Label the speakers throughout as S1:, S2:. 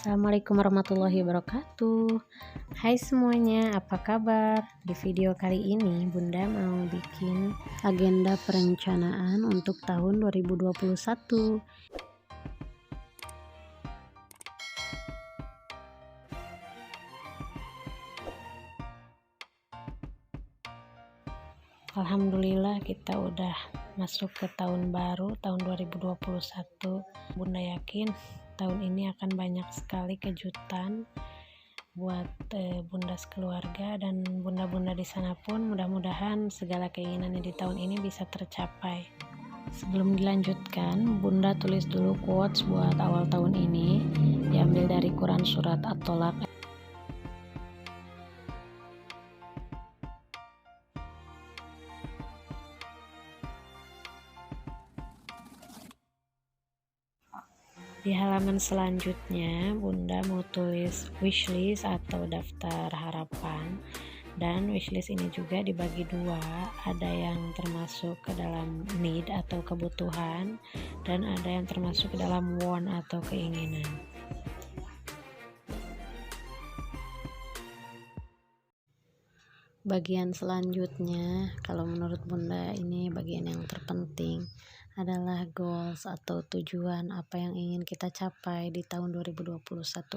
S1: Assalamualaikum warahmatullahi wabarakatuh. Hai semuanya, apa kabar? Di video kali ini Bunda mau bikin agenda perencanaan untuk tahun 2021. Alhamdulillah kita udah masuk ke tahun baru, tahun 2021. Bunda yakin tahun ini akan banyak sekali kejutan buat bunda sekeluarga dan bunda-bunda di sana pun. Mudah-mudahan segala keinginannya di tahun ini bisa tercapai. Sebelum dilanjutkan, Bunda tulis dulu quotes buat awal tahun ini, diambil dari Quran surat At-Tolaq. Di halaman selanjutnya Bunda mau tulis wishlist atau daftar harapan, dan wishlist ini juga dibagi dua, ada yang termasuk ke dalam need atau kebutuhan dan ada yang termasuk ke dalam want atau keinginan. Bagian selanjutnya, kalau menurut Bunda ini bagian yang terpenting, adalah goals atau tujuan apa yang ingin kita capai di tahun 2021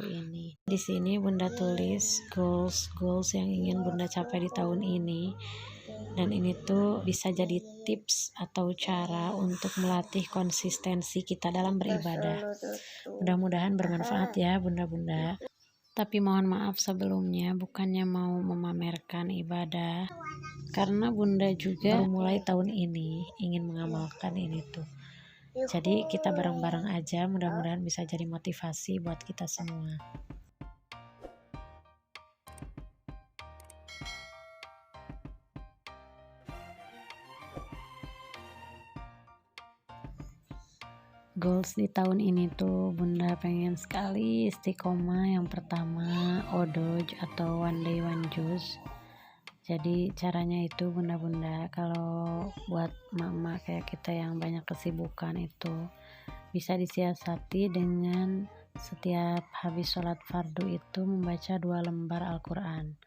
S1: ini. Di sini Bunda tulis goals yang ingin Bunda capai di tahun ini, dan ini tuh bisa jadi tips atau cara untuk melatih konsistensi kita dalam beribadah. Mudah-mudahan bermanfaat ya Bunda-bunda. Tapi mohon maaf sebelumnya, bukannya mau memamerkan ibadah, karena Bunda juga baru mulai tahun ini ingin mengamalkan ini tuh. Jadi kita bareng-bareng aja, mudah-mudahan bisa jadi motivasi buat kita semua. Goals di tahun ini tuh Bunda pengen sekali istiqomah. Yang pertama odoj atau one day one juice. Jadi caranya itu bunda-bunda, kalau buat mama kayak kita yang banyak kesibukan itu bisa disiasati dengan setiap habis sholat fardu itu membaca 2 lembar Al-Quran.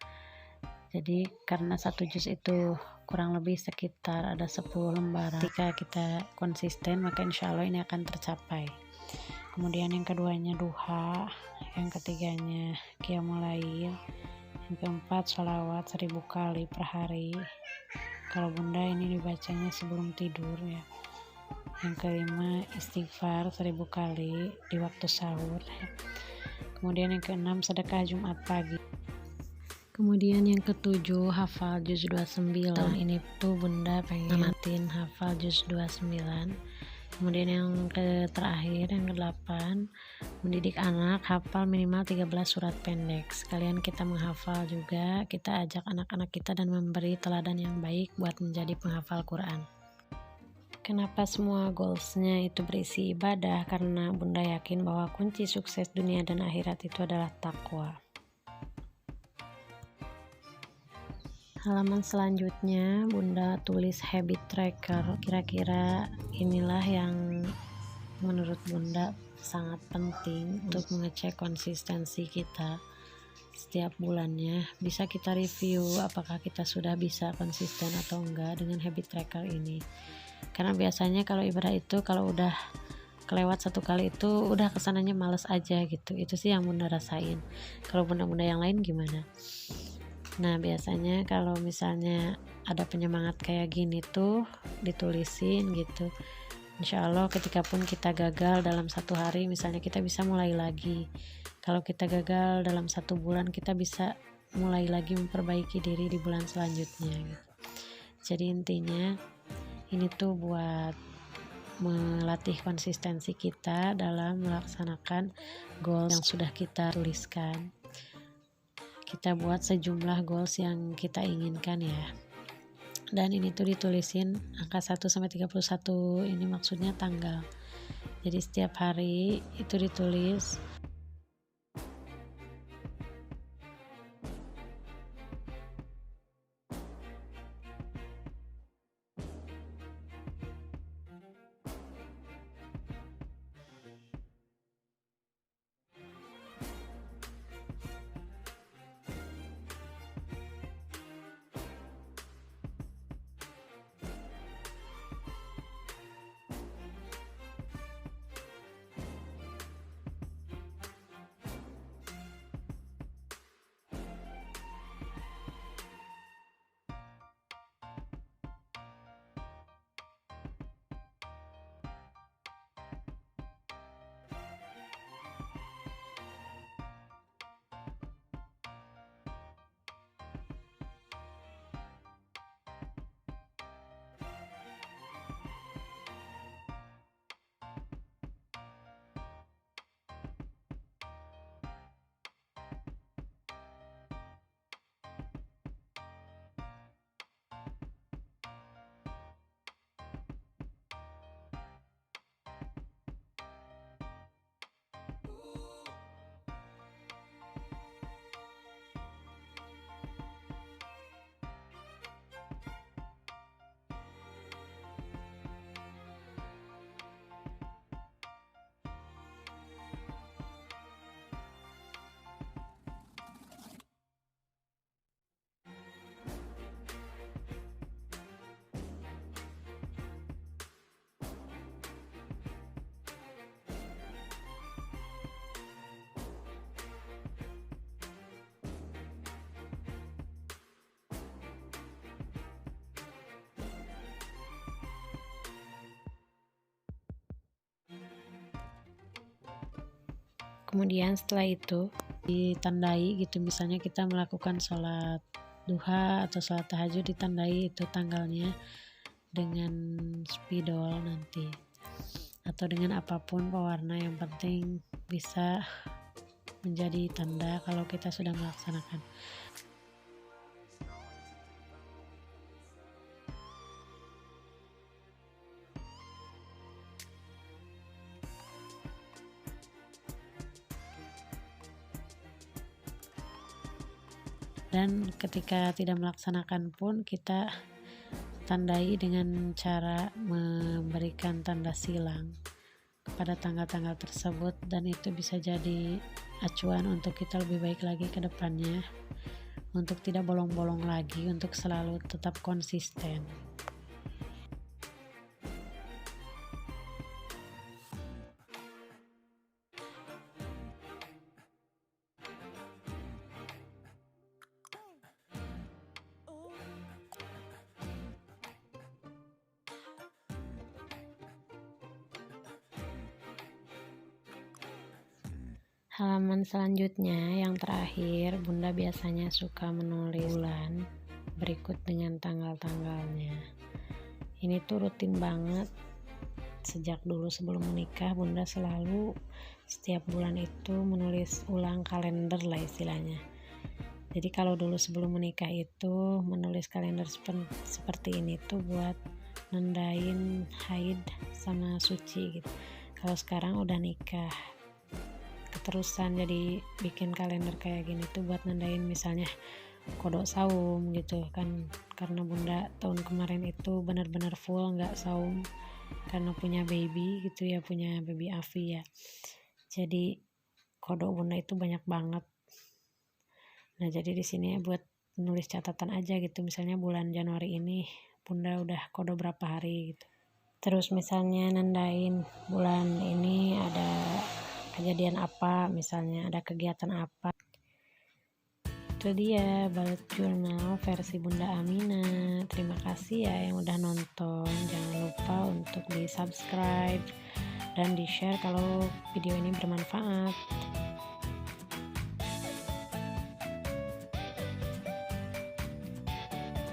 S1: Jadi karena 1 juz itu kurang lebih sekitar ada 10 lembaran. Ketika kita konsisten maka insya Allah ini akan tercapai. Kemudian yang keduanya duha, yang ketiganya qiyamul lail, yang keempat sholawat 1000 kali per hari. Kalau Bunda ini dibacanya sebelum tidur ya. Yang kelima istighfar 1000 kali di waktu sahur. Kemudian yang keenam sedekah Jumat pagi. Kemudian yang ketujuh hafal juz 29. Tahun ini tuh Bunda pengen namatin hafal juz 29. Kemudian yang terakhir, yang ke-8, mendidik anak hafal minimal 13 surat pendek. Sekalian kita menghafal juga, kita ajak anak-anak kita dan memberi teladan yang baik buat menjadi penghafal Quran. Kenapa semua goalsnya itu berisi ibadah? Karena Bunda yakin bahwa kunci sukses dunia dan akhirat itu adalah takwa. Halaman selanjutnya Bunda tulis habit tracker. Kira-kira inilah yang menurut Bunda sangat penting untuk mengecek konsistensi kita setiap bulannya. Bisa kita review apakah kita sudah bisa konsisten atau enggak dengan habit tracker ini. Karena biasanya kalau ibadah itu kalau udah kelewat 1 kali itu udah kesananya males aja gitu. Itu sih yang Bunda rasain. Kalau bunda-bunda yang lain gimana? Nah biasanya kalau misalnya ada penyemangat kayak gini tuh ditulisin gitu. Insya Allah ketika pun kita gagal dalam 1 hari misalnya kita bisa mulai lagi. Kalau kita gagal dalam 1 bulan kita bisa mulai lagi memperbaiki diri di bulan selanjutnya gitu. Jadi intinya ini tuh buat melatih konsistensi kita dalam melaksanakan goals yang sudah kita tuliskan. Kita buat sejumlah goals yang kita inginkan ya. Dan ini tuh ditulisin angka 1 sampai 31, ini maksudnya tanggal. Jadi setiap hari itu ditulis. Kemudian setelah itu ditandai gitu, misalnya kita melakukan sholat duha atau sholat tahajud, ditandai itu tanggalnya dengan spidol nanti atau dengan apapun pewarna, yang penting bisa menjadi tanda kalau kita sudah melaksanakan. Dan ketika tidak melaksanakan pun kita tandai dengan cara memberikan tanda silang pada tanggal-tanggal tersebut, dan itu bisa jadi acuan untuk kita lebih baik lagi ke depannya, untuk tidak bolong-bolong lagi, untuk selalu tetap konsisten. Halaman selanjutnya yang terakhir, Bunda biasanya suka menulis bulan berikut dengan tanggal-tanggalnya. Ini tuh rutin banget. Sejak dulu sebelum menikah, Bunda selalu setiap bulan itu menulis ulang kalender lah istilahnya. Jadi kalau dulu sebelum menikah itu menulis kalender seperti ini tuh buat nandain haid sama suci gitu. Kalau sekarang udah nikah, keterusan jadi bikin kalender kayak gini tuh buat nandain misalnya kodok saum gitu kan, karena Bunda tahun kemarin itu benar-benar full nggak saum karena punya baby gitu ya, punya baby Afi ya, jadi kodok Bunda itu banyak banget. Nah jadi di sini buat nulis catatan aja gitu, misalnya bulan Januari ini Bunda udah kodok berapa hari gitu, terus misalnya nandain bulan ini ada kejadian apa, misalnya ada kegiatan apa. Itu dia bullet journal versi Bunda Amina. Terima kasih ya yang udah nonton, jangan lupa untuk di subscribe dan di share kalau video ini bermanfaat.